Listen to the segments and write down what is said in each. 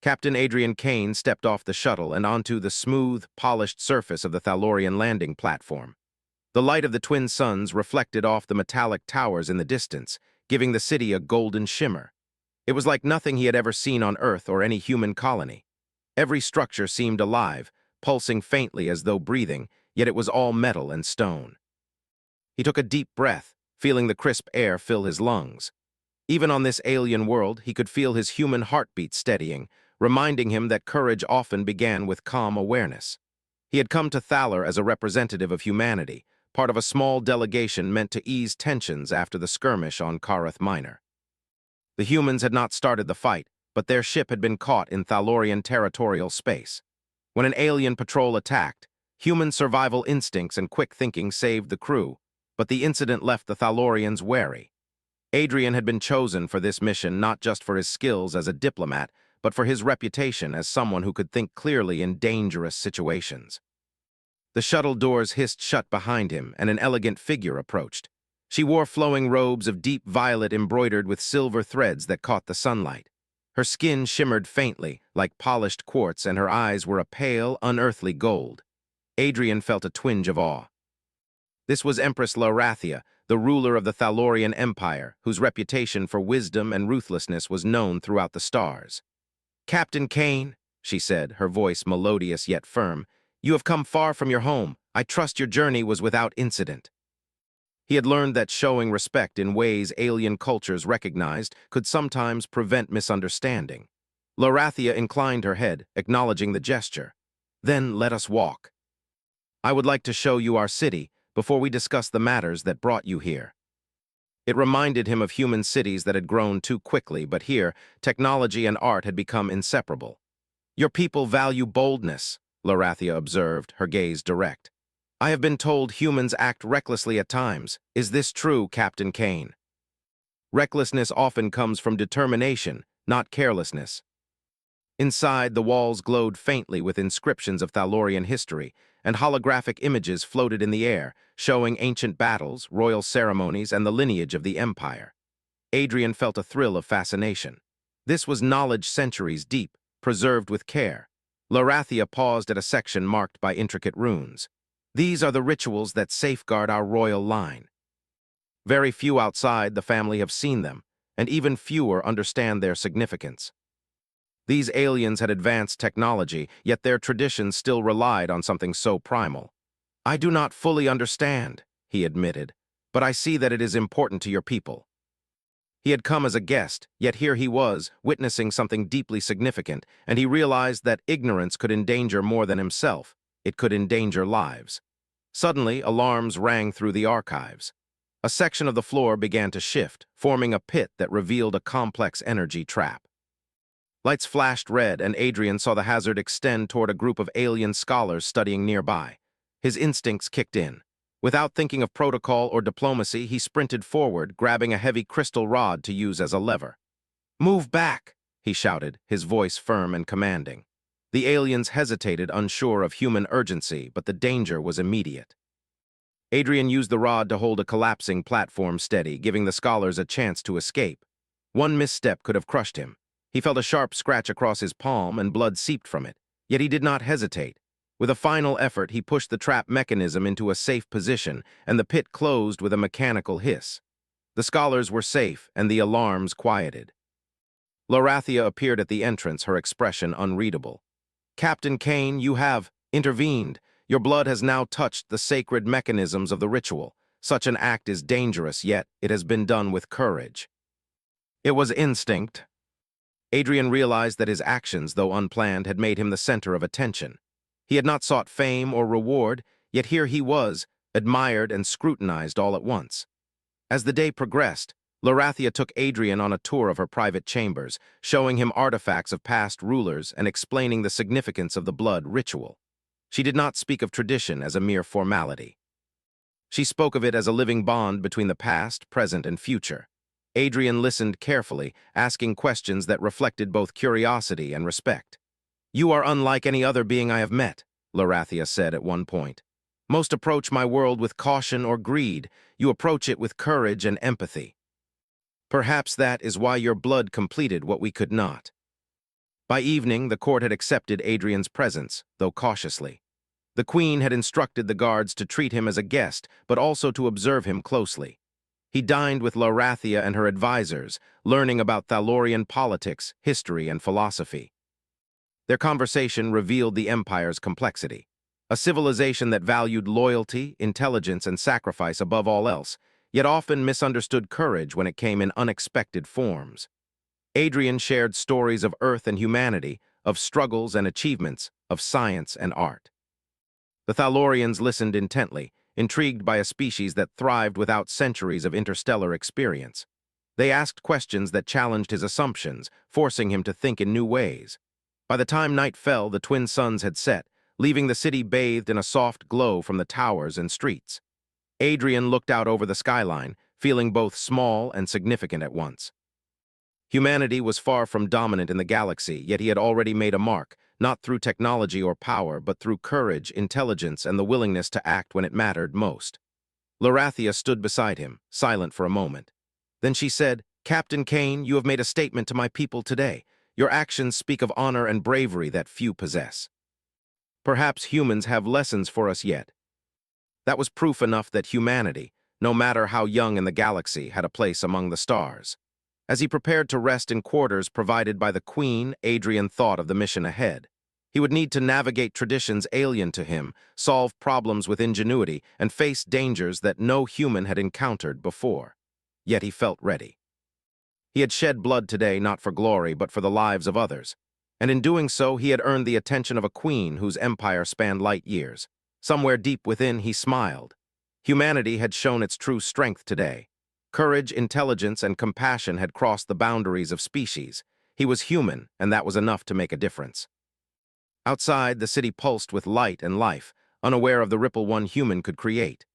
Captain Adrian Kane stepped off the shuttle and onto the smooth, polished surface of the Thalorian landing platform. The light of the twin suns reflected off the metallic towers in the distance, giving the city a golden shimmer. It was like nothing he had ever seen on Earth or any human colony. Every structure seemed alive, pulsing faintly as though breathing, yet it was all metal and stone. He took a deep breath, feeling the crisp air fill his lungs. Even on this alien world, he could feel his human heartbeat steadying, reminding him that courage often began with calm awareness. He had come to Thaler as a representative of humanity, part of a small delegation meant to ease tensions after the skirmish on Karath Minor. The humans had not started the fight, but their ship had been caught in Thalorian territorial space. When an alien patrol attacked, human survival instincts and quick thinking saved the crew, but the incident left the Thalorians wary. Adrian had been chosen for this mission not just for his skills as a diplomat, but for his reputation as someone who could think clearly in dangerous situations. The shuttle doors hissed shut behind him, and an elegant figure approached. She wore flowing robes of deep violet embroidered with silver threads that caught the sunlight. Her skin shimmered faintly, like polished quartz, and her eyes were a pale, unearthly gold. Adrian felt a twinge of awe. This was Empress Larathia, the ruler of the Thalorian Empire, whose reputation for wisdom and ruthlessness was known throughout the stars. "Captain Kane," she said, her voice melodious yet firm, "you have come far from your home. I trust your journey was without incident." He had learned that showing respect in ways alien cultures recognized could sometimes prevent misunderstanding. Larathia inclined her head, acknowledging the gesture. "Then let us walk. I would like to show you our city before we discuss the matters that brought you here." It reminded him of human cities that had grown too quickly, but here, technology and art had become inseparable. "Your people value boldness," Larathia observed, her gaze direct. "I have been told humans act recklessly at times. Is this true, Captain Kane?" Recklessness often comes from determination, not carelessness. Inside, the walls glowed faintly with inscriptions of Thalorian history, and holographic images floated in the air, showing ancient battles, royal ceremonies, and the lineage of the Empire. Adrian felt a thrill of fascination. This was knowledge centuries deep, preserved with care. Larathia paused at a section marked by intricate runes. "These are the rituals that safeguard our royal line. Very few outside the family have seen them, and even fewer understand their significance." These aliens had advanced technology, yet their traditions still relied on something so primal. "I do not fully understand," he admitted, "but I see that it is important to your people." He had come as a guest, yet here he was, witnessing something deeply significant, and he realized that ignorance could endanger more than himself. It could endanger lives. Suddenly, alarms rang through the archives. A section of the floor began to shift, forming a pit that revealed a complex energy trap. Lights flashed red, and Adrian saw the hazard extend toward a group of alien scholars studying nearby. His instincts kicked in. Without thinking of protocol or diplomacy, he sprinted forward, grabbing a heavy crystal rod to use as a lever. "Move back!" he shouted, his voice firm and commanding. The aliens hesitated, unsure of human urgency, but the danger was immediate. Adrian used the rod to hold a collapsing platform steady, giving the scholars a chance to escape. One misstep could have crushed him. He felt a sharp scratch across his palm and blood seeped from it, yet he did not hesitate. With a final effort, he pushed the trap mechanism into a safe position, and the pit closed with a mechanical hiss. The scholars were safe, and the alarms quieted. Larathia appeared at the entrance, her expression unreadable. "Captain Kane, you have intervened. Your blood has now touched the sacred mechanisms of the ritual. Such an act is dangerous, yet it has been done with courage." It was instinct. Adrian realized that his actions, though unplanned, had made him the center of attention. He had not sought fame or reward, yet here he was, admired and scrutinized all at once. As the day progressed, Larathia took Adrian on a tour of her private chambers, showing him artifacts of past rulers and explaining the significance of the blood ritual. She did not speak of tradition as a mere formality. She spoke of it as a living bond between the past, present, and future. Adrian listened carefully, asking questions that reflected both curiosity and respect. "You are unlike any other being I have met," Larathia said at one point. "Most approach my world with caution or greed. You approach it with courage and empathy. Perhaps that is why your blood completed what we could not." By evening, the court had accepted Adrian's presence, though cautiously. The queen had instructed the guards to treat him as a guest, but also to observe him closely. He dined with Larathia and her advisors, learning about Thalorian politics, history, and philosophy. Their conversation revealed the Empire's complexity. A civilization that valued loyalty, intelligence, and sacrifice above all else, yet often misunderstood courage when it came in unexpected forms. Adrian shared stories of Earth and humanity, of struggles and achievements, of science and art. The Thalorians listened intently, intrigued by a species that thrived without centuries of interstellar experience. They asked questions that challenged his assumptions, forcing him to think in new ways. By the time night fell, the twin suns had set, leaving the city bathed in a soft glow from the towers and streets. Adrian looked out over the skyline, feeling both small and significant at once. Humanity was far from dominant in the galaxy, yet he had already made a mark, not through technology or power, but through courage, intelligence, and the willingness to act when it mattered most. Larathia stood beside him, silent for a moment. Then she said, "Captain Kane, you have made a statement to my people today. Your actions speak of honor and bravery that few possess. Perhaps humans have lessons for us yet." That was proof enough that humanity, no matter how young in the galaxy, had a place among the stars. As he prepared to rest in quarters provided by the Queen, Adrian thought of the mission ahead. He would need to navigate traditions alien to him, solve problems with ingenuity, and face dangers that no human had encountered before. Yet he felt ready. He had shed blood today not for glory, but for the lives of others. And in doing so, he had earned the attention of a queen whose empire spanned light years. Somewhere deep within, he smiled. Humanity had shown its true strength today. Courage, intelligence, and compassion had crossed the boundaries of species. He was human, and that was enough to make a difference. Outside, the city pulsed with light and life, unaware of the ripple one human could create.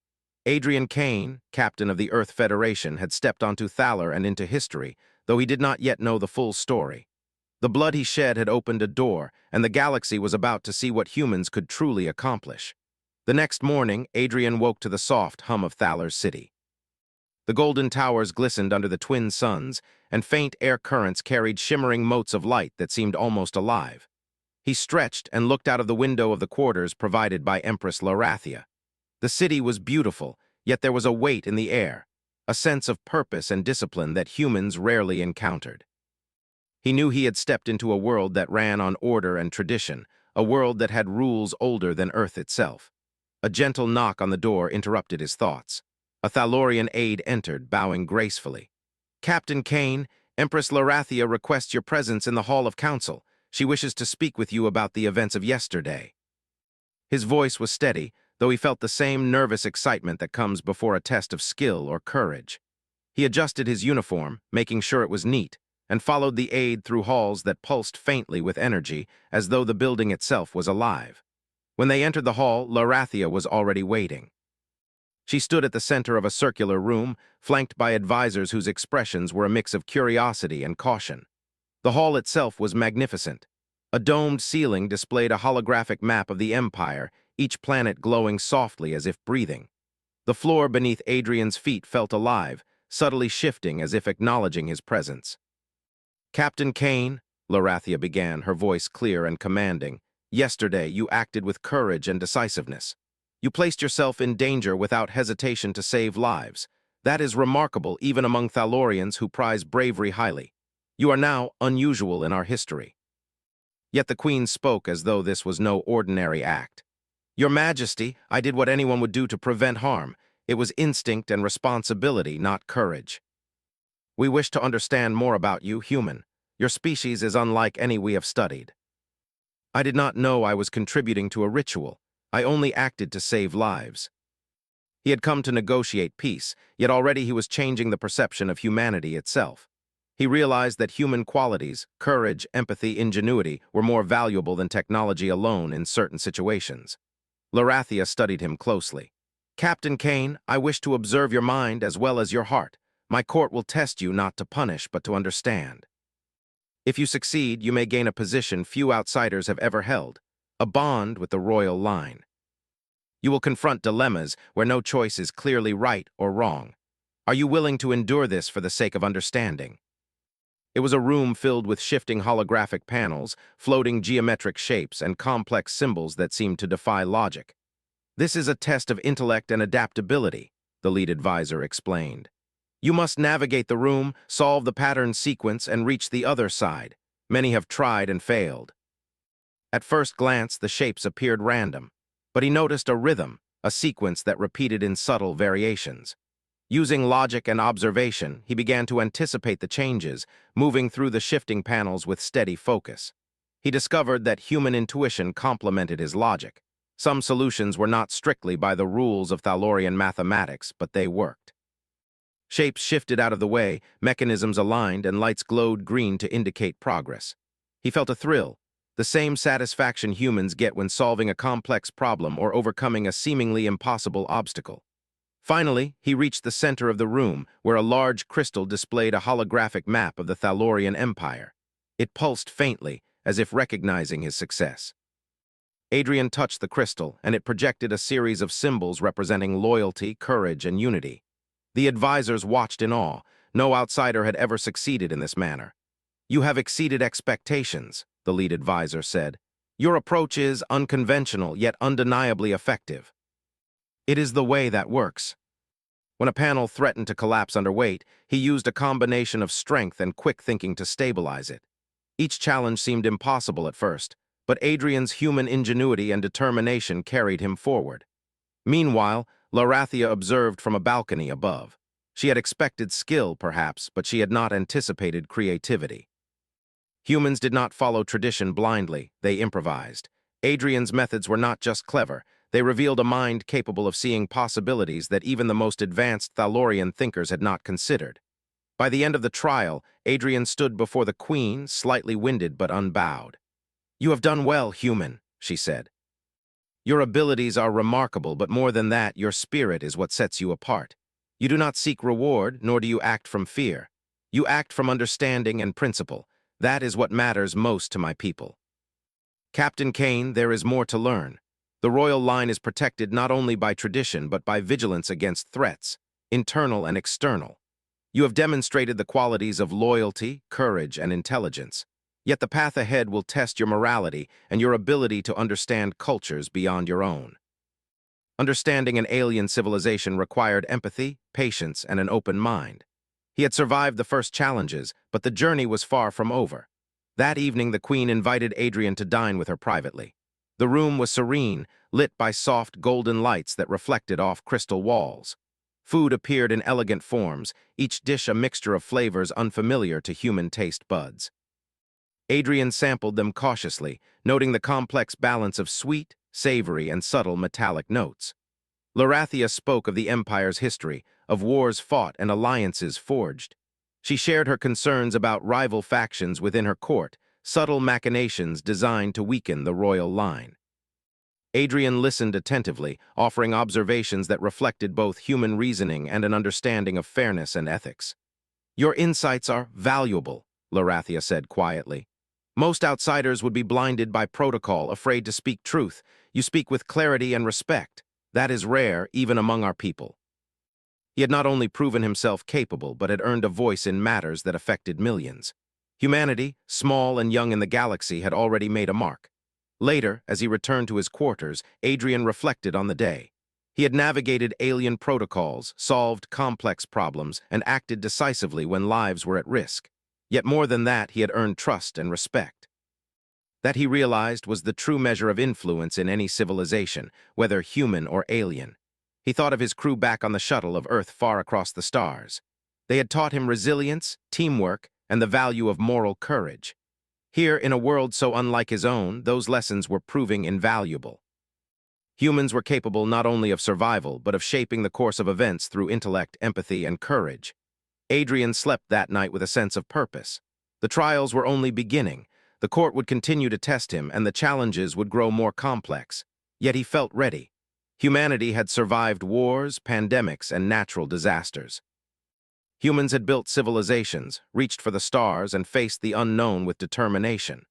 Adrian Kane, captain of the Earth Federation, had stepped onto Thaler and into history, though he did not yet know the full story. The blood he shed had opened a door, and the galaxy was about to see what humans could truly accomplish. The next morning, Adrian woke to the soft hum of Thaler's city. The golden towers glistened under the twin suns, and faint air currents carried shimmering motes of light that seemed almost alive. He stretched and looked out of the window of the quarters provided by Empress Larathia. The city was beautiful, yet there was a weight in the air, a sense of purpose and discipline that humans rarely encountered. He knew he had stepped into a world that ran on order and tradition, a world that had rules older than Earth itself. A gentle knock on the door interrupted his thoughts. A Thalorian aide entered, bowing gracefully. "Captain Kane, Empress Larathia requests your presence in the Hall of Council. She wishes to speak with you about the events of yesterday." His voice was steady, though he felt the same nervous excitement that comes before a test of skill or courage. He adjusted his uniform, making sure it was neat, and followed the aide through halls that pulsed faintly with energy, as though the building itself was alive. When they entered the hall, Larathia was already waiting. She stood at the center of a circular room, flanked by advisors whose expressions were a mix of curiosity and caution. The hall itself was magnificent. A domed ceiling displayed a holographic map of the Empire, each planet glowing softly as if breathing. The floor beneath Adrian's feet felt alive, subtly shifting as if acknowledging his presence. "Captain Kane," Larathia began, her voice clear and commanding, "yesterday you acted with courage and decisiveness. You placed yourself in danger without hesitation to save lives. That is remarkable even among Thalorians who prize bravery highly. You are now unusual in our history." Yet the Queen spoke as though this was no ordinary act. "Your Majesty, I did what anyone would do to prevent harm. It was instinct and responsibility, not courage. We wish to understand more about you, human. Your species is unlike any we have studied. I did not know I was contributing to a ritual. I only acted to save lives." He had come to negotiate peace, yet already he was changing the perception of humanity itself. He realized that human qualities, courage, empathy, ingenuity, were more valuable than technology alone in certain situations. Larathia studied him closely. "Captain Kane, I wish to observe your mind as well as your heart. My court will test you not to punish, but to understand. If you succeed, you may gain a position few outsiders have ever held, a bond with the royal line. You will confront dilemmas where no choice is clearly right or wrong. Are you willing to endure this for the sake of understanding?" It was a room filled with shifting holographic panels, floating geometric shapes, and complex symbols that seemed to defy logic. "This is a test of intellect and adaptability," the lead advisor explained. "You must navigate the room, solve the pattern sequence, and reach the other side. Many have tried and failed." At first glance, the shapes appeared random, but he noticed a rhythm, a sequence that repeated in subtle variations. Using logic and observation, he began to anticipate the changes, moving through the shifting panels with steady focus. He discovered that human intuition complemented his logic. Some solutions were not strictly by the rules of Thalorian mathematics, but they worked. Shapes shifted out of the way, mechanisms aligned, and lights glowed green to indicate progress. He felt a thrill, the same satisfaction humans get when solving a complex problem or overcoming a seemingly impossible obstacle. Finally, he reached the center of the room, where a large crystal displayed a holographic map of the Thalorian Empire. It pulsed faintly, as if recognizing his success. Adrian touched the crystal, and it projected a series of symbols representing loyalty, courage, and unity. The advisors watched in awe. No outsider had ever succeeded in this manner. "You have exceeded expectations," the lead advisor said. "Your approach is unconventional, yet undeniably effective." "It is the way that works." When a panel threatened to collapse under weight, he used a combination of strength and quick thinking to stabilize it. Each challenge seemed impossible at first, but Adrian's human ingenuity and determination carried him forward. Meanwhile, Larathia observed from a balcony above. She had expected skill, perhaps, but she had not anticipated creativity. Humans did not follow tradition blindly, they improvised. Adrian's methods were not just clever, they revealed a mind capable of seeing possibilities that even the most advanced Thalorian thinkers had not considered. By the end of the trial, Adrian stood before the Queen, slightly winded but unbowed. "You have done well, human," she said. "Your abilities are remarkable, but more than that, your spirit is what sets you apart. You do not seek reward, nor do you act from fear. You act from understanding and principle. That is what matters most to my people." "Captain Kane, there is more to learn. The royal line is protected not only by tradition, but by vigilance against threats, internal and external. You have demonstrated the qualities of loyalty, courage, and intelligence. Yet the path ahead will test your morality and your ability to understand cultures beyond your own." Understanding an alien civilization required empathy, patience, and an open mind. He had survived the first challenges, but the journey was far from over. That evening, the Queen invited Adrian to dine with her privately. The room was serene, lit by soft golden lights that reflected off crystal walls. Food appeared in elegant forms, each dish a mixture of flavors unfamiliar to human taste buds. Adrian sampled them cautiously, noting the complex balance of sweet, savory, and subtle metallic notes. Larathia spoke of the Empire's history, of wars fought and alliances forged. She shared her concerns about rival factions within her court, subtle machinations designed to weaken the royal line. Adrian listened attentively, offering observations that reflected both human reasoning and an understanding of fairness and ethics. "Your insights are valuable," Larathia said quietly. "Most outsiders would be blinded by protocol, afraid to speak truth. You speak with clarity and respect. That is rare, even among our people." He had not only proven himself capable, but had earned a voice in matters that affected millions. Humanity, small and young in the galaxy, had already made a mark. Later, as he returned to his quarters, Adrian reflected on the day. He had navigated alien protocols, solved complex problems, and acted decisively when lives were at risk. Yet more than that, he had earned trust and respect. That, he realized, was the true measure of influence in any civilization, whether human or alien. He thought of his crew back on the shuttle of Earth far across the stars. They had taught him resilience, teamwork, and the value of moral courage. Here, in a world so unlike his own, those lessons were proving invaluable. Humans were capable not only of survival, but of shaping the course of events through intellect, empathy, and courage. Adrian slept that night with a sense of purpose. The trials were only beginning. The court would continue to test him, and the challenges would grow more complex. Yet he felt ready. Humanity had survived wars, pandemics, and natural disasters. Humans had built civilizations, reached for the stars, and faced the unknown with determination.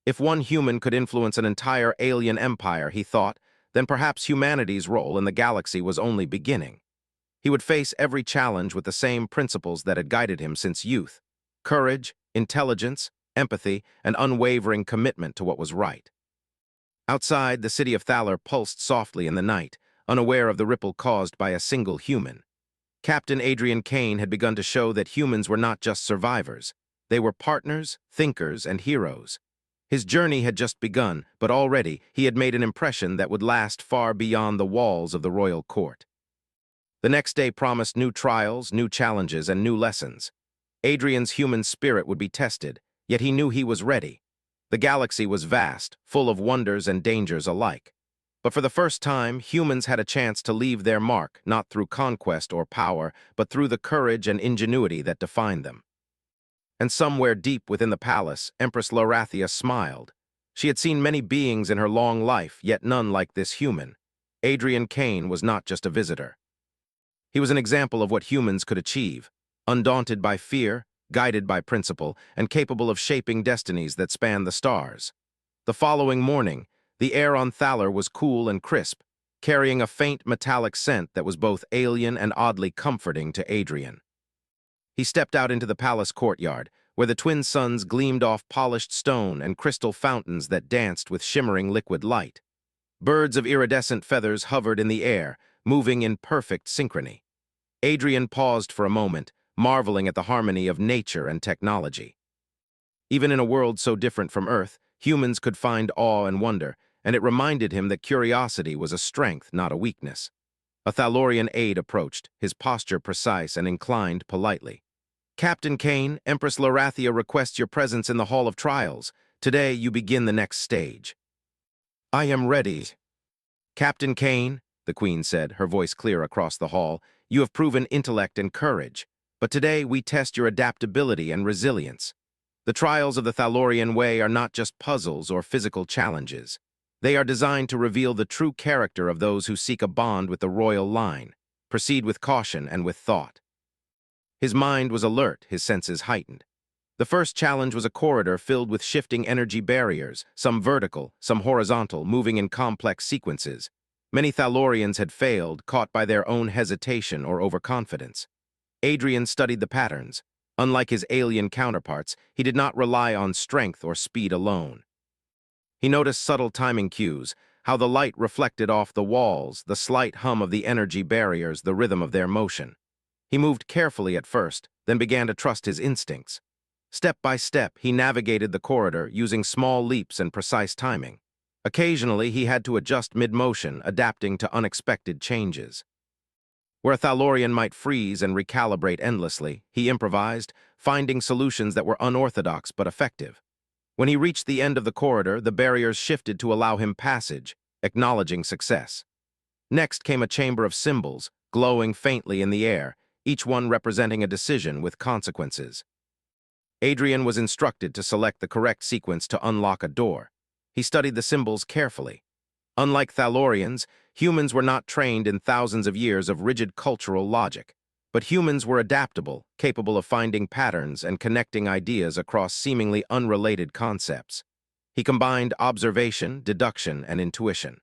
If one human could influence an entire alien empire, he thought, then perhaps humanity's role in the galaxy was only beginning. He would face every challenge with the same principles that had guided him since youth: courage, intelligence, empathy, and unwavering commitment to what was right. Outside, the city of Thaler pulsed softly in the night, unaware of the ripple caused by a single human. Captain Adrian Kane had begun to show that humans were not just survivors. They were partners, thinkers, and heroes. His journey had just begun, but already he had made an impression that would last far beyond the walls of the royal court. The next day promised new trials, new challenges, and new lessons. Adrian's human spirit would be tested, yet he knew he was ready. The galaxy was vast, full of wonders and dangers alike. But for the first time, humans had a chance to leave their mark, not through conquest or power, but through the courage and ingenuity that defined them. And somewhere deep within the palace, Empress Lorathia smiled. She had seen many beings in her long life, yet none like this human. Adrian Kane was not just a visitor. He was an example of what humans could achieve, undaunted by fear, guided by principle, and capable of shaping destinies that span the stars. The following morning, the air on Thaler was cool and crisp, carrying a faint metallic scent that was both alien and oddly comforting to Adrian. He stepped out into the palace courtyard, where the twin suns gleamed off polished stone and crystal fountains that danced with shimmering liquid light. Birds of iridescent feathers hovered in the air, moving in perfect synchrony. Adrian paused for a moment, marveling at the harmony of nature and technology. Even in a world so different from Earth, humans could find awe and wonder, and it reminded him that curiosity was a strength, not a weakness. A Thalorian aide approached, his posture precise and inclined politely. "Captain Kane, Empress Lorathia requests your presence in the Hall of Trials. Today you begin the next stage." "I am ready." "Captain Kane," the Queen said, her voice clear across the hall, "you have proven intellect and courage. But today we test your adaptability and resilience. The trials of the Thalorian Way are not just puzzles or physical challenges. They are designed to reveal the true character of those who seek a bond with the royal line. Proceed with caution and with thought." His mind was alert, his senses heightened. The first challenge was a corridor filled with shifting energy barriers, some vertical, some horizontal, moving in complex sequences. Many Thalorians had failed, caught by their own hesitation or overconfidence. Adrian studied the patterns. Unlike his alien counterparts, he did not rely on strength or speed alone. He noticed subtle timing cues, how the light reflected off the walls, the slight hum of the energy barriers, the rhythm of their motion. He moved carefully at first, then began to trust his instincts. Step by step, he navigated the corridor, using small leaps and precise timing. Occasionally, he had to adjust mid-motion, adapting to unexpected changes. Where a Thalorian might freeze and recalibrate endlessly, he improvised, finding solutions that were unorthodox but effective. When he reached the end of the corridor, the barriers shifted to allow him passage, acknowledging success. Next came a chamber of symbols, glowing faintly in the air, each one representing a decision with consequences. Adrian was instructed to select the correct sequence to unlock a door. He studied the symbols carefully. Unlike Thalorians, humans were not trained in thousands of years of rigid cultural logic. But humans were adaptable, capable of finding patterns and connecting ideas across seemingly unrelated concepts. He combined observation, deduction, and intuition.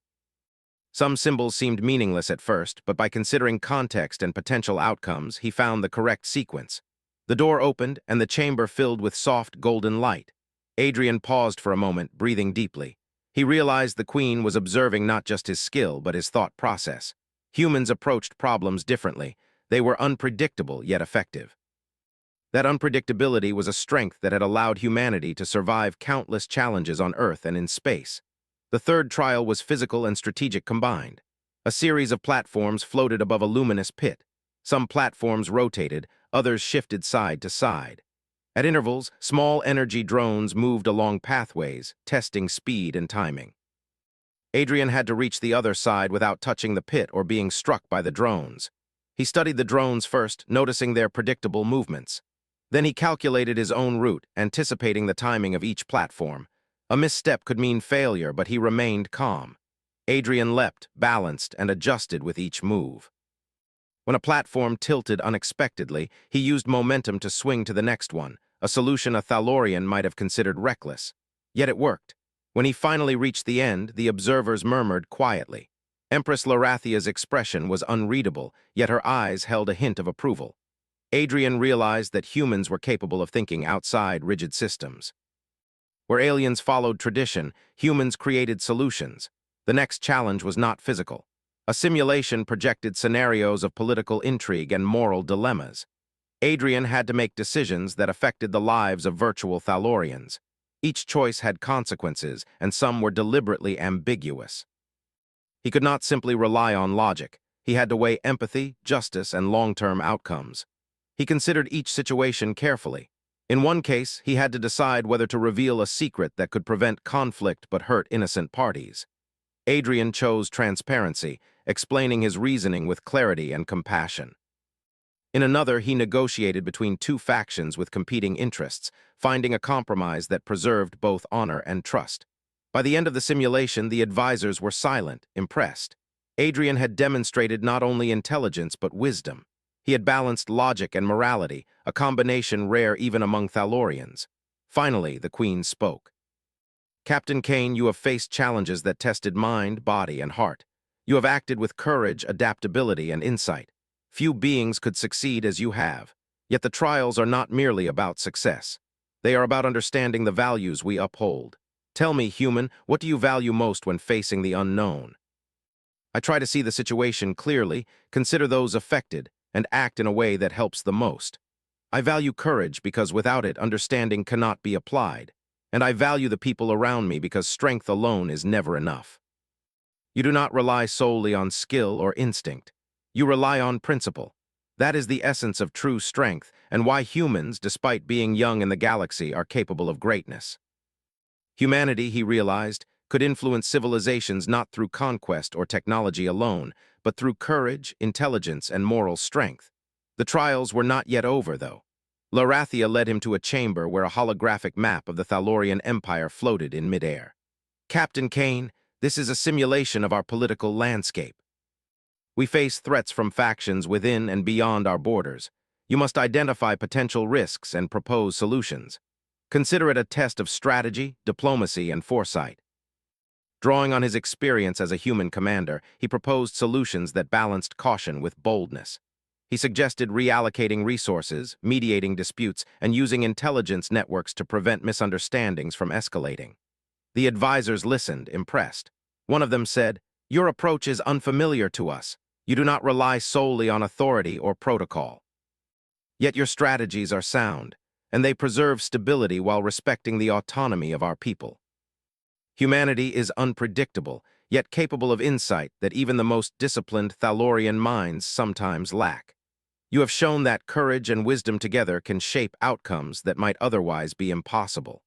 Some symbols seemed meaningless at first, but by considering context and potential outcomes, he found the correct sequence. The door opened, and the chamber filled with soft, golden light. Adrian paused for a moment, breathing deeply. He realized the Queen was observing not just his skill, but his thought process. Humans approached problems differently. They were unpredictable, yet effective. That unpredictability was a strength that had allowed humanity to survive countless challenges on Earth and in space. The third trial was physical and strategic combined. A series of platforms floated above a luminous pit. Some platforms rotated, others shifted side to side. At intervals, small energy drones moved along pathways, testing speed and timing. Adrian had to reach the other side without touching the pit or being struck by the drones. He studied the drones first, noticing their predictable movements. Then he calculated his own route, anticipating the timing of each platform. A misstep could mean failure, but he remained calm. Adrian leapt, balanced, and adjusted with each move. When a platform tilted unexpectedly, he used momentum to swing to the next one, a solution a Thalorian might have considered reckless. Yet it worked. When he finally reached the end, the observers murmured quietly. Empress Lorathia's expression was unreadable, yet her eyes held a hint of approval. Adrian realized that humans were capable of thinking outside rigid systems. Where aliens followed tradition, humans created solutions. The next challenge was not physical. A simulation projected scenarios of political intrigue and moral dilemmas. Adrian had to make decisions that affected the lives of virtual Thalorians. Each choice had consequences, and some were deliberately ambiguous. He could not simply rely on logic. He had to weigh empathy, justice, and long-term outcomes. He considered each situation carefully. In one case, he had to decide whether to reveal a secret that could prevent conflict but hurt innocent parties. Adrian chose transparency, explaining his reasoning with clarity and compassion. In another, he negotiated between two factions with competing interests, finding a compromise that preserved both honor and trust. By the end of the simulation, the advisors were silent, impressed. Adrian had demonstrated not only intelligence but wisdom. He had balanced logic and morality, a combination rare even among Thalorians. Finally, the Queen spoke. "Captain Kane, you have faced challenges that tested mind, body, and heart. You have acted with courage, adaptability, and insight. Few beings could succeed as you have. Yet the trials are not merely about success. They are about understanding the values we uphold. Tell me, human, what do you value most when facing the unknown?" "I try to see the situation clearly, consider those affected, and act in a way that helps the most. I value courage because without it, understanding cannot be applied. And I value the people around me because strength alone is never enough." You do not rely solely on skill or instinct. You rely on principle. That is the essence of true strength and why humans, despite being young in the galaxy, are capable of greatness. Humanity, he realized, could influence civilizations not through conquest or technology alone, but through courage, intelligence, and moral strength. The trials were not yet over, though. Larathia led him to a chamber where a holographic map of the Thalorian Empire floated in midair. "Captain Kane, this is a simulation of our political landscape. We face threats from factions within and beyond our borders. You must identify potential risks and propose solutions. Consider it a test of strategy, diplomacy, and foresight." Drawing on his experience as a human commander, he proposed solutions that balanced caution with boldness. He suggested reallocating resources, mediating disputes, and using intelligence networks to prevent misunderstandings from escalating. The advisors listened, impressed. One of them said, "Your approach is unfamiliar to us. You do not rely solely on authority or protocol. Yet your strategies are sound, and they preserve stability while respecting the autonomy of our people. Humanity is unpredictable, yet capable of insight that even the most disciplined Thalorian minds sometimes lack. You have shown that courage and wisdom together can shape outcomes that might otherwise be impossible."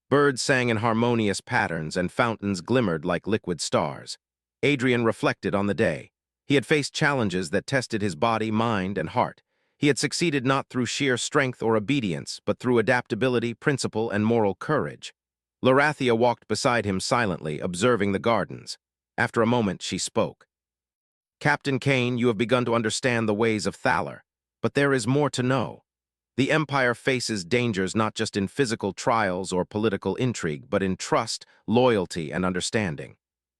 Birds sang in harmonious patterns and fountains glimmered like liquid stars. Adrian reflected on the day. He had faced challenges that tested his body, mind, and heart. He had succeeded not through sheer strength or obedience, but through adaptability, principle, and moral courage. Larathia walked beside him silently, observing the gardens. After a moment, she spoke. "Captain Kane, you have begun to understand the ways of Thaler, but there is more to know. The Empire faces dangers not just in physical trials or political intrigue, but in trust, loyalty, and understanding.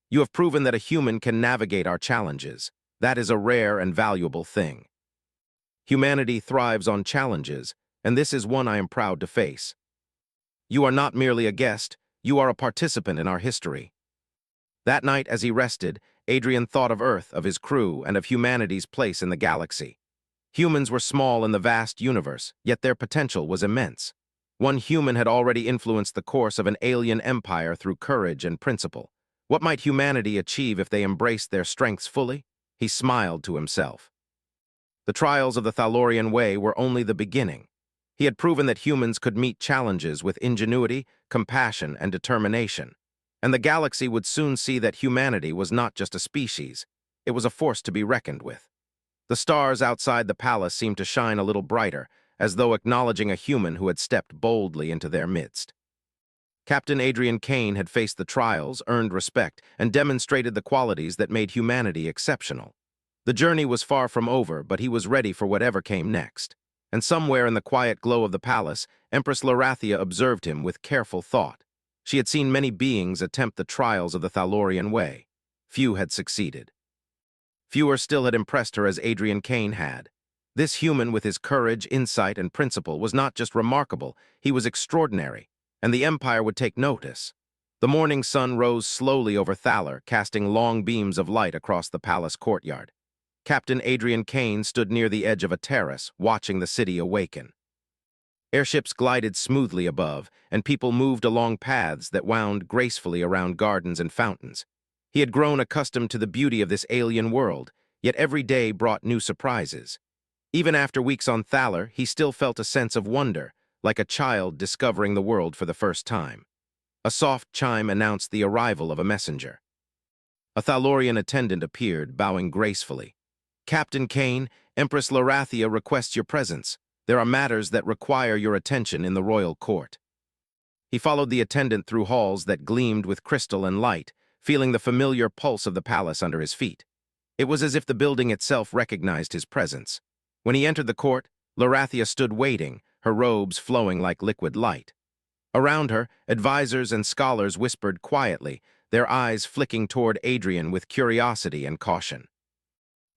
You have proven that a human can navigate our challenges. That is a rare and valuable thing. Humanity thrives on challenges, and this is one I am proud to face. You are not merely a guest, you are a participant in our history." That night, as he rested, Adrian thought of Earth, of his crew, and of humanity's place in the galaxy. Humans were small in the vast universe, yet their potential was immense. One human had already influenced the course of an alien empire through courage and principle. What might humanity achieve if they embraced their strengths fully? He smiled to himself. The trials of the Thalorian Way were only the beginning. He had proven that humans could meet challenges with ingenuity, compassion, and determination. And the galaxy would soon see that humanity was not just a species, it was a force to be reckoned with. The stars outside the palace seemed to shine a little brighter, as though acknowledging a human who had stepped boldly into their midst. Captain Adrian Kane had faced the trials, earned respect, and demonstrated the qualities that made humanity exceptional. The journey was far from over, but he was ready for whatever came next. And somewhere in the quiet glow of the palace, Empress Larathia observed him with careful thought. She had seen many beings attempt the trials of the Thalorian Way. Few had succeeded. Fewer still had impressed her as Adrian Kane had. This human with his courage, insight, and principle was not just remarkable, he was extraordinary, and the Empire would take notice. The morning sun rose slowly over Thaler, casting long beams of light across the palace courtyard. Captain Adrian Kane stood near the edge of a terrace, watching the city awaken. Airships glided smoothly above, and people moved along paths that wound gracefully around gardens and fountains. He had grown accustomed to the beauty of this alien world, yet every day brought new surprises. Even after weeks on Thaler, he still felt a sense of wonder, like a child discovering the world for the first time. A soft chime announced the arrival of a messenger. A Thalorian attendant appeared, bowing gracefully. "Captain Kane, Empress Larathia requests your presence. There are matters that require your attention in the royal court." He followed the attendant through halls that gleamed with crystal and light, feeling the familiar pulse of the palace under his feet. It was as if the building itself recognized his presence. When he entered the court, Larathia stood waiting, her robes flowing like liquid light. Around her, advisors and scholars whispered quietly, their eyes flicking toward Adrian with curiosity and caution.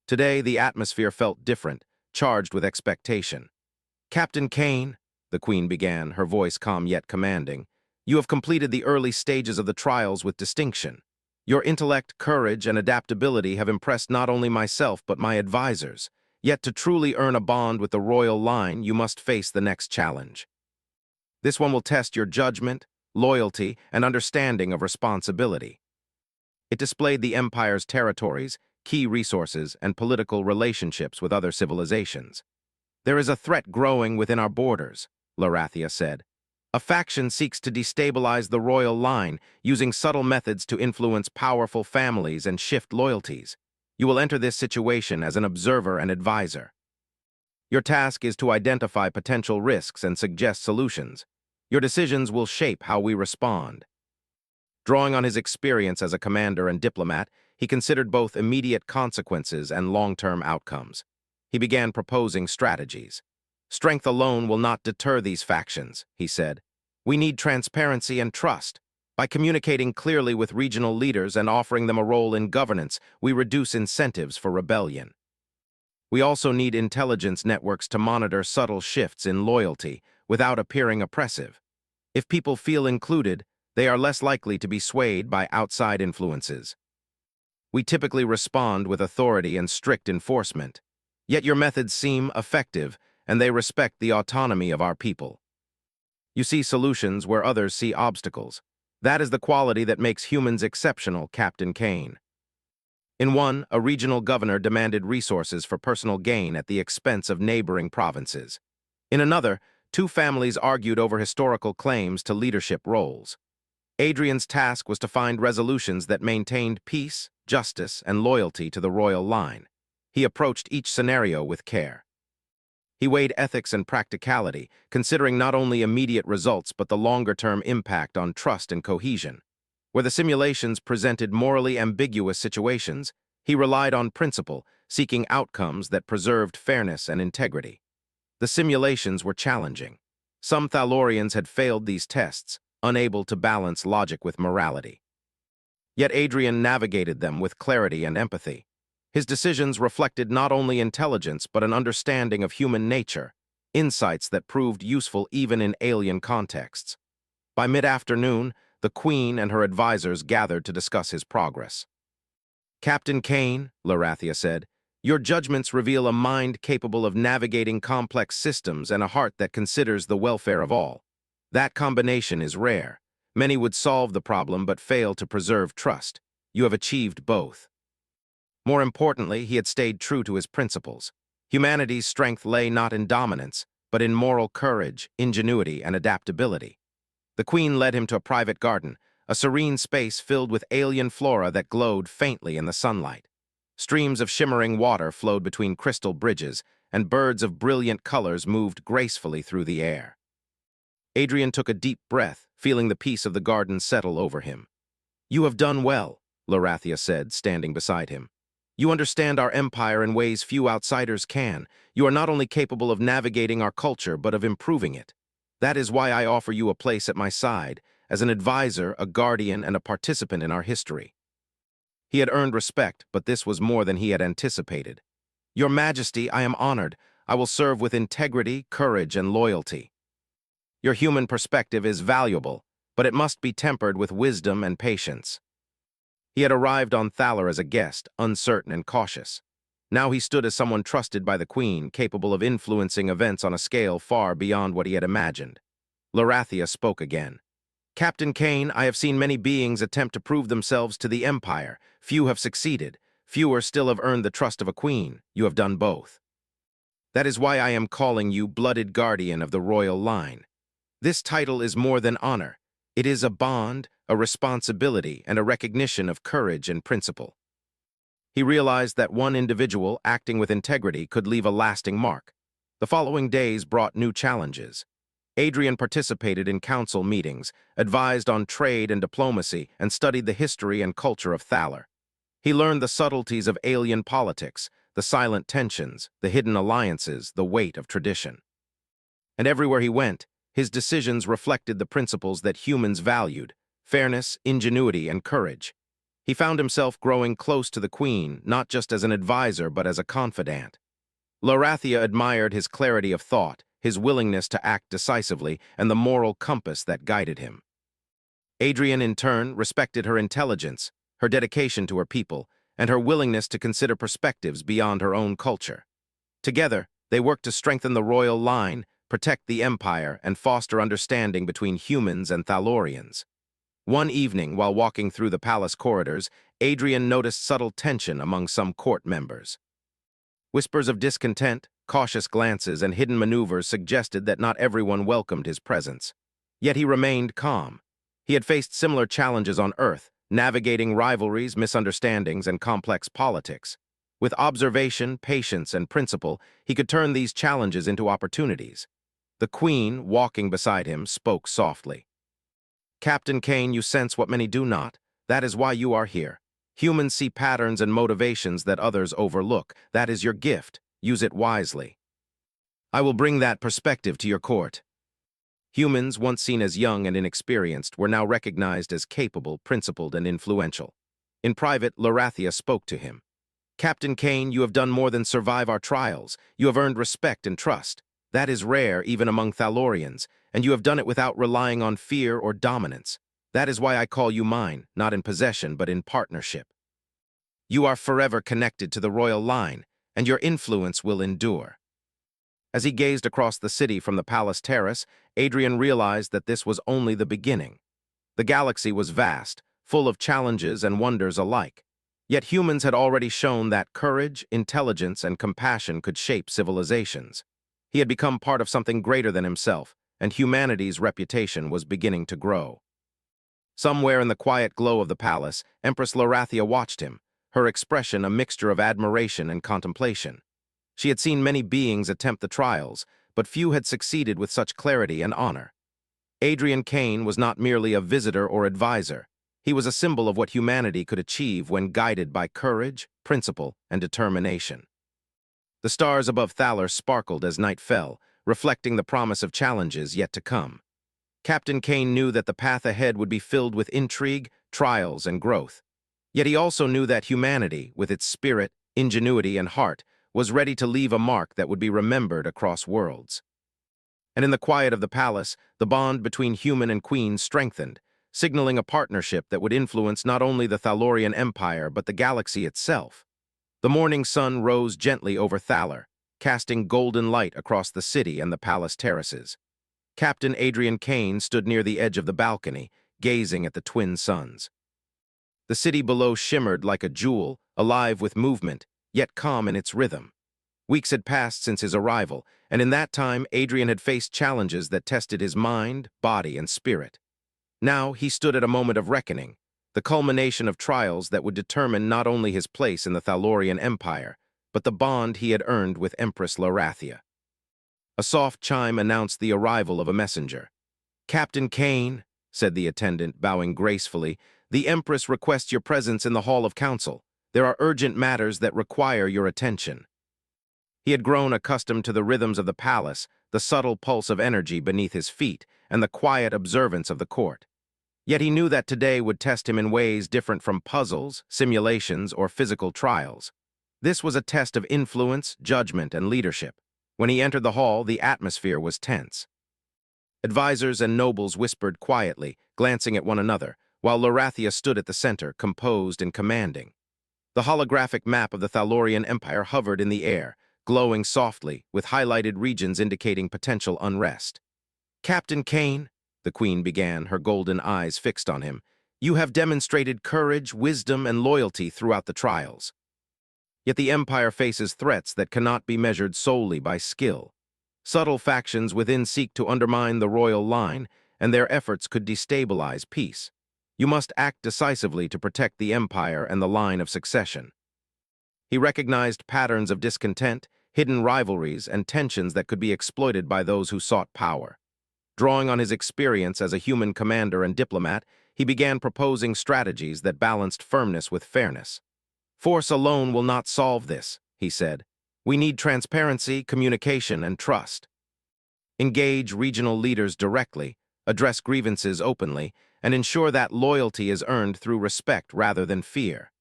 Today, the atmosphere felt different, charged with expectation. "Captain Kane," the Queen began, her voice calm yet commanding, "you have completed the early stages of the trials with distinction. Your intellect, courage, and adaptability have impressed not only myself but my advisors. Yet to truly earn a bond with the royal line, you must face the next challenge. This one will test your judgment, loyalty, and understanding of responsibility." It displayed the Empire's territories, key resources, and political relationships with other civilizations. "There is a threat growing within our borders," Larathia said. "A faction seeks to destabilize the royal line, using subtle methods to influence powerful families and shift loyalties. You will enter this situation as an observer and advisor. Your task is to identify potential risks and suggest solutions. Your decisions will shape how we respond." Drawing on his experience as a commander and diplomat, he considered both immediate consequences and long-term outcomes. He began proposing strategies. "Strength alone will not deter these factions," he said. "We need transparency and trust. By communicating clearly with regional leaders and offering them a role in governance, we reduce incentives for rebellion. We also need intelligence networks to monitor subtle shifts in loyalty without appearing oppressive. If people feel included, they are less likely to be swayed by outside influences. We typically respond with authority and strict enforcement. Yet your methods seem effective, and they respect the autonomy of our people. You see solutions where others see obstacles. That is the quality that makes humans exceptional, Captain Kane." In one, a regional governor demanded resources for personal gain at the expense of neighboring provinces. In another, two families argued over historical claims to leadership roles. Adrian's task was to find resolutions that maintained peace, justice, and loyalty to the royal line. He approached each scenario with care. He weighed ethics and practicality, considering not only immediate results but the longer-term impact on trust and cohesion. Where the simulations presented morally ambiguous situations, he relied on principle, seeking outcomes that preserved fairness and integrity. The simulations were challenging. Some Thalorians had failed these tests, unable to balance logic with morality. Yet Adrian navigated them with clarity and empathy. His decisions reflected not only intelligence but an understanding of human nature, insights that proved useful even in alien contexts. By mid-afternoon, the Queen and her advisors gathered to discuss his progress. "Captain Kane," Larathia said, "your judgments reveal a mind capable of navigating complex systems and a heart that considers the welfare of all. That combination is rare. Many would solve the problem but fail to preserve trust. You have achieved both." More importantly, he had stayed true to his principles. Humanity's strength lay not in dominance, but in moral courage, ingenuity, and adaptability. The Queen led him to a private garden, a serene space filled with alien flora that glowed faintly in the sunlight. Streams of shimmering water flowed between crystal bridges, and birds of brilliant colors moved gracefully through the air. Adrian took a deep breath, feeling the peace of the garden settle over him. "You have done well," Larathia said, standing beside him. "You understand our empire in ways few outsiders can. You are not only capable of navigating our culture, but of improving it. That is why I offer you a place at my side, as an advisor, a guardian, and a participant in our history." He had earned respect, but this was more than he had anticipated. "Your Majesty, I am honored. I will serve with integrity, courage, and loyalty. Your human perspective is valuable, but it must be tempered with wisdom and patience. He had arrived on Thaler as a guest, uncertain and cautious. Now he stood as someone trusted by the Queen, capable of influencing events on a scale far beyond what he had imagined. Larathia spoke again. Captain Kane, I have seen many beings attempt to prove themselves to the Empire. Few have succeeded. Fewer still have earned the trust of a queen. You have done both. That is why I am calling you blooded guardian of the royal line. This title is more than honor. It is a bond, a responsibility, and a recognition of courage and principle. He realized that one individual acting with integrity could leave a lasting mark. The following days brought new challenges. Adrian participated in council meetings, advised on trade and diplomacy, and studied the history and culture of Thaler. He learned the subtleties of alien politics, the silent tensions, the hidden alliances, the weight of tradition. And everywhere he went, his decisions reflected the principles that humans valued: fairness, ingenuity, and courage. He found himself growing close to the Queen, not just as an advisor but as a confidant. Larathia admired his clarity of thought, his willingness to act decisively, and the moral compass that guided him. Adrian, in turn, respected her intelligence, her dedication to her people, and her willingness to consider perspectives beyond her own culture. Together, they worked to strengthen the royal line, protect the Empire, and foster understanding between humans and Thalorians. One evening, while walking through the palace corridors, Adrian noticed subtle tension among some court members. Whispers of discontent, cautious glances, and hidden maneuvers suggested that not everyone welcomed his presence. Yet he remained calm. He had faced similar challenges on Earth, navigating rivalries, misunderstandings, and complex politics. With observation, patience, and principle, he could turn these challenges into opportunities. The Queen, walking beside him, spoke softly. Captain Kane, you sense what many do not. That is why you are here. Humans see patterns and motivations that others overlook. That is your gift. Use it wisely. I will bring that perspective to your court. Humans, once seen as young and inexperienced, were now recognized as capable, principled, and influential. In private, Larathia spoke to him. Captain Kane, you have done more than survive our trials. You have earned respect and trust. That is rare even among Thalorians, and you have done it without relying on fear or dominance. That is why I call you mine, not in possession but in partnership. You are forever connected to the royal line, and your influence will endure. As he gazed across the city from the palace terrace, Adrian realized that this was only the beginning. The galaxy was vast, full of challenges and wonders alike. Yet humans had already shown that courage, intelligence, and compassion could shape civilizations. He had become part of something greater than himself, and humanity's reputation was beginning to grow. Somewhere in the quiet glow of the palace, Empress Larathia watched him, her expression a mixture of admiration and contemplation. She had seen many beings attempt the trials, but few had succeeded with such clarity and honor. Adrian Kane was not merely a visitor or advisor. He was a symbol of what humanity could achieve when guided by courage, principle, and determination. The stars above Thaler sparkled as night fell, reflecting the promise of challenges yet to come. Captain Kane knew that the path ahead would be filled with intrigue, trials, and growth. Yet he also knew that humanity, with its spirit, ingenuity, and heart, was ready to leave a mark that would be remembered across worlds. And in the quiet of the palace, the bond between human and queen strengthened, signaling a partnership that would influence not only the Thalorian Empire but the galaxy itself. The morning sun rose gently over Thaler, casting golden light across the city and the palace terraces. Captain Adrian Kane stood near the edge of the balcony, gazing at the twin suns. The city below shimmered like a jewel, alive with movement, yet calm in its rhythm. Weeks had passed since his arrival, and in that time Adrian had faced challenges that tested his mind, body, and spirit. Now he stood at a moment of reckoning, the culmination of trials that would determine not only his place in the Thalorian Empire, but the bond he had earned with Empress Larathia. A soft chime announced the arrival of a messenger. "Captain Kane," said the attendant, bowing gracefully, "the Empress requests your presence in the Hall of Council. There are urgent matters that require your attention." He had grown accustomed to the rhythms of the palace, the subtle pulse of energy beneath his feet, and the quiet observance of the court. Yet he knew that today would test him in ways different from puzzles, simulations, or physical trials. This was a test of influence, judgment, and leadership. When he entered the hall, the atmosphere was tense. Advisors and nobles whispered quietly, glancing at one another, while Lorathia stood at the center, composed and commanding. The holographic map of the Thalorian Empire hovered in the air, glowing softly, with highlighted regions indicating potential unrest. "Captain Kane," the Queen began, her golden eyes fixed on him, "you have demonstrated courage, wisdom, and loyalty throughout the trials. Yet the Empire faces threats that cannot be measured solely by skill. Subtle factions within seek to undermine the royal line, and their efforts could destabilize peace. You must act decisively to protect the Empire and the line of succession." He recognized patterns of discontent, hidden rivalries, and tensions that could be exploited by those who sought power. Drawing on his experience as a human commander and diplomat, he began proposing strategies that balanced firmness with fairness. "Force alone will not solve this," he said. "We need transparency, communication, and trust. Engage regional leaders directly, address grievances openly, and ensure that loyalty is earned through respect rather than fear.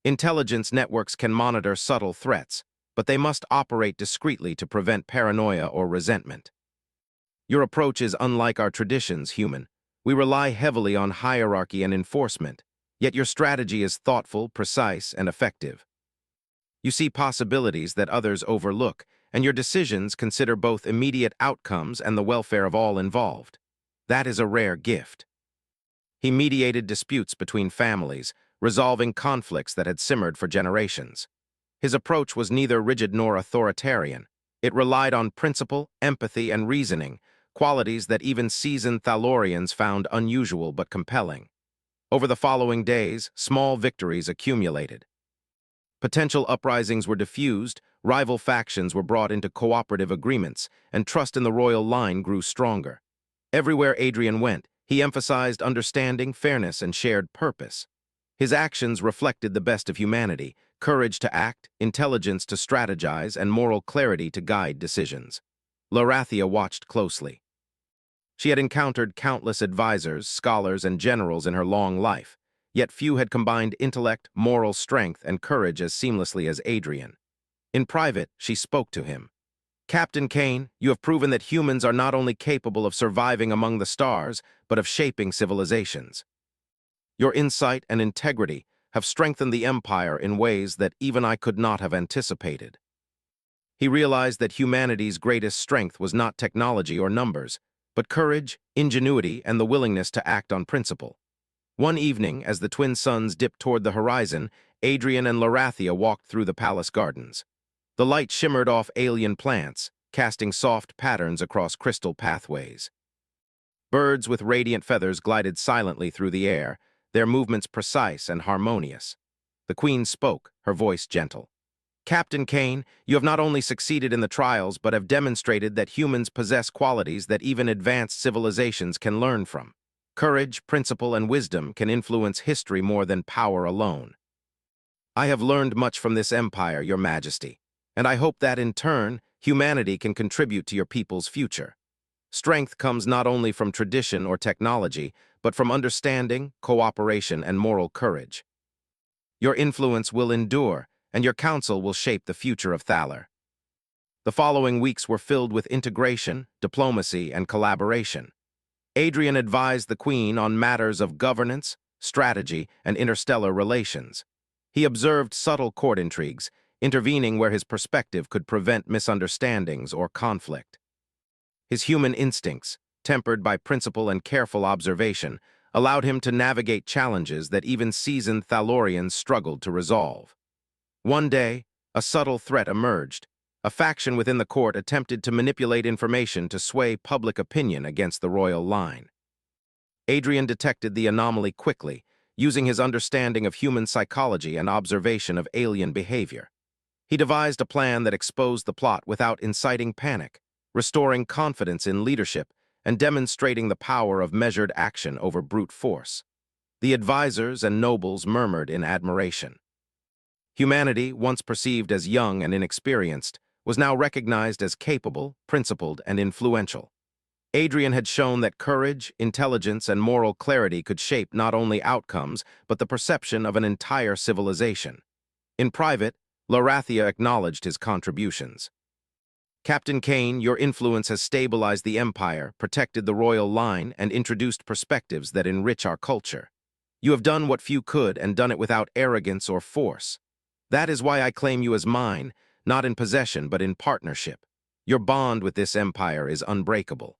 Intelligence networks can monitor subtle threats, but they must operate discreetly to prevent paranoia or resentment. Your approach is unlike our traditions, human. We rely heavily on hierarchy and enforcement, yet your strategy is thoughtful, precise, and effective. You see possibilities that others overlook, and your decisions consider both immediate outcomes and the welfare of all involved. That is a rare gift." He mediated disputes between families, resolving conflicts that had simmered for generations. His approach was neither rigid nor authoritarian. It relied on principle, empathy, and reasoning, qualities that even seasoned Thalorians found unusual but compelling. Over the following days, small victories accumulated. Potential uprisings were diffused, rival factions were brought into cooperative agreements, and trust in the royal line grew stronger. Everywhere Adrian went, he emphasized understanding, fairness, and shared purpose. His actions reflected the best of humanity: courage to act, intelligence to strategize, and moral clarity to guide decisions. Lorathia watched closely. She had encountered countless advisors, scholars, and generals in her long life, yet few had combined intellect, moral strength, and courage as seamlessly as Adrian. In private, she spoke to him. "Captain Kane, you have proven that humans are not only capable of surviving among the stars, but of shaping civilizations. Your insight and integrity have strengthened the Empire in ways that even I could not have anticipated." He realized that humanity's greatest strength was not technology or numbers, but courage, ingenuity, and the willingness to act on principle. One evening, as the twin suns dipped toward the horizon, Adrian and Lorathia walked through the palace gardens. The light shimmered off alien plants, casting soft patterns across crystal pathways. Birds with radiant feathers glided silently through the air, their movements precise and harmonious. The Queen spoke, her voice gentle. "Captain Kane, you have not only succeeded in the trials, but have demonstrated that humans possess qualities that even advanced civilizations can learn from. Courage, principle, and wisdom can influence history more than power alone. I have learned much from this empire, Your Majesty, and I hope that, in turn, humanity can contribute to your people's future. Strength comes not only from tradition or technology, but from understanding, cooperation, and moral courage. Your influence will endure, and your counsel will shape the future of Thaler." The following weeks were filled with integration, diplomacy, and collaboration. Adrian advised the Queen on matters of governance, strategy, and interstellar relations. He observed subtle court intrigues, intervening where his perspective could prevent misunderstandings or conflict. His human instincts, tempered by principle and careful observation, allowed him to navigate challenges that even seasoned Thalorians struggled to resolve. One day, a subtle threat emerged. A faction within the court attempted to manipulate information to sway public opinion against the royal line. Adrian detected the anomaly quickly, using his understanding of human psychology and observation of alien behavior. He devised a plan that exposed the plot without inciting panic, restoring confidence in leadership and demonstrating the power of measured action over brute force. The advisors and nobles murmured in admiration. Humanity, once perceived as young and inexperienced, was now recognized as capable, principled, and influential. Adrian had shown that courage, intelligence, and moral clarity could shape not only outcomes, but the perception of an entire civilization. In private, Lorathia acknowledged his contributions. Captain Kane, your influence has stabilized the Empire, protected the royal line, and introduced perspectives that enrich our culture. You have done what few could and done it without arrogance or force. That is why I claim you as mine, not in possession but in partnership. Your bond with this empire is unbreakable.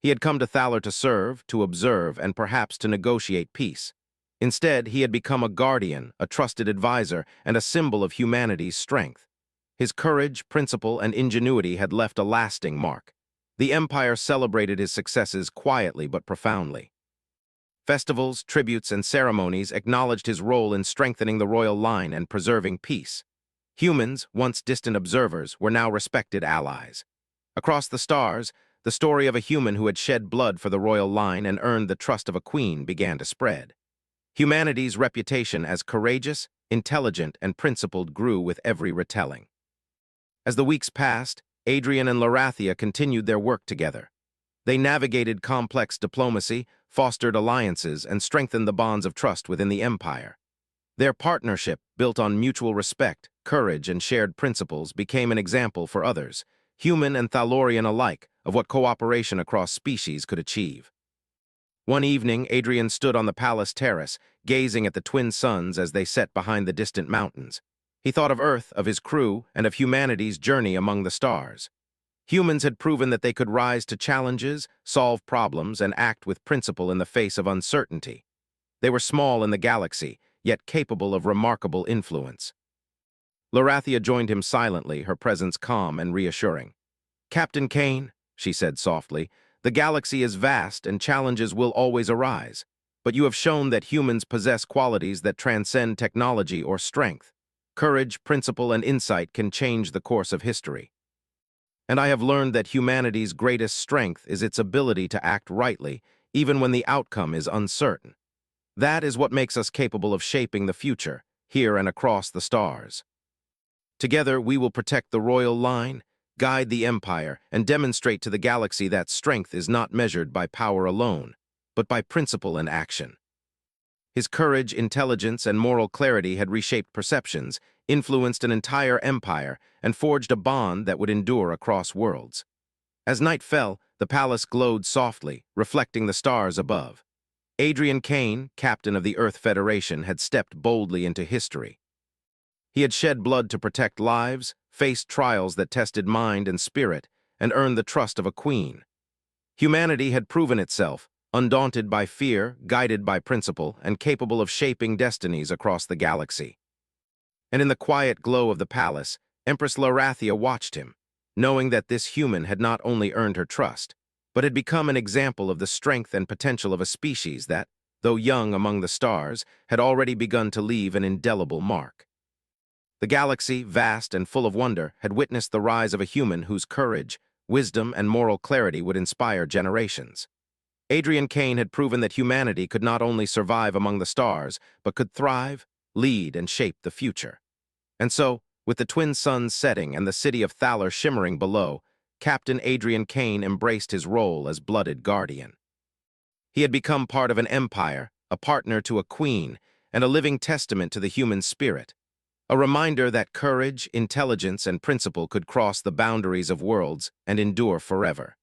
He had come to Thaler to serve, to observe, and perhaps to negotiate peace. Instead, he had become a guardian, a trusted advisor, and a symbol of humanity's strength. His courage, principle, and ingenuity had left a lasting mark. The Empire celebrated his successes quietly but profoundly. Festivals, tributes, and ceremonies acknowledged his role in strengthening the royal line and preserving peace. Humans, once distant observers, were now respected allies. Across the stars, the story of a human who had shed blood for the royal line and earned the trust of a queen began to spread. Humanity's reputation as courageous, intelligent, and principled grew with every retelling. As the weeks passed, Adrian and Larathia continued their work together. They navigated complex diplomacy, fostered alliances, and strengthened the bonds of trust within the Empire. Their partnership, built on mutual respect, courage, and shared principles, became an example for others, human and Thalorian alike, of what cooperation across species could achieve. One evening, Adrian stood on the palace terrace, gazing at the twin suns as they set behind the distant mountains. He thought of Earth, of his crew, and of humanity's journey among the stars. Humans had proven that they could rise to challenges, solve problems, and act with principle in the face of uncertainty. They were small in the galaxy, yet capable of remarkable influence. Larathia joined him silently, her presence calm and reassuring. "Captain Kane," she said softly, "the galaxy is vast and challenges will always arise, but you have shown that humans possess qualities that transcend technology or strength. Courage, principle, and insight can change the course of history. And I have learned that humanity's greatest strength is its ability to act rightly, even when the outcome is uncertain. That is what makes us capable of shaping the future, here and across the stars. Together, we will protect the royal line, guide the Empire, and demonstrate to the galaxy that strength is not measured by power alone, but by principle and action." His courage, intelligence, and moral clarity had reshaped perceptions, influenced an entire empire, and forged a bond that would endure across worlds. As night fell, the palace glowed softly, reflecting the stars above. Adrian Kane, captain of the Earth Federation, had stepped boldly into history. He had shed blood to protect lives, faced trials that tested mind and spirit, and earned the trust of a queen. Humanity had proven itself, undaunted by fear, guided by principle, and capable of shaping destinies across the galaxy. And in the quiet glow of the palace, Empress Larathia watched him, knowing that this human had not only earned her trust, but had become an example of the strength and potential of a species that, though young among the stars, had already begun to leave an indelible mark. The galaxy, vast and full of wonder, had witnessed the rise of a human whose courage, wisdom, and moral clarity would inspire generations. Adrian Kane had proven that humanity could not only survive among the stars, but could thrive, lead, and shape the future. And so, with the twin suns setting and the city of Thaler shimmering below, Captain Adrian Kane embraced his role as blooded guardian. He had become part of an empire, a partner to a queen, and a living testament to the human spirit. A reminder that courage, intelligence, and principle could cross the boundaries of worlds and endure forever.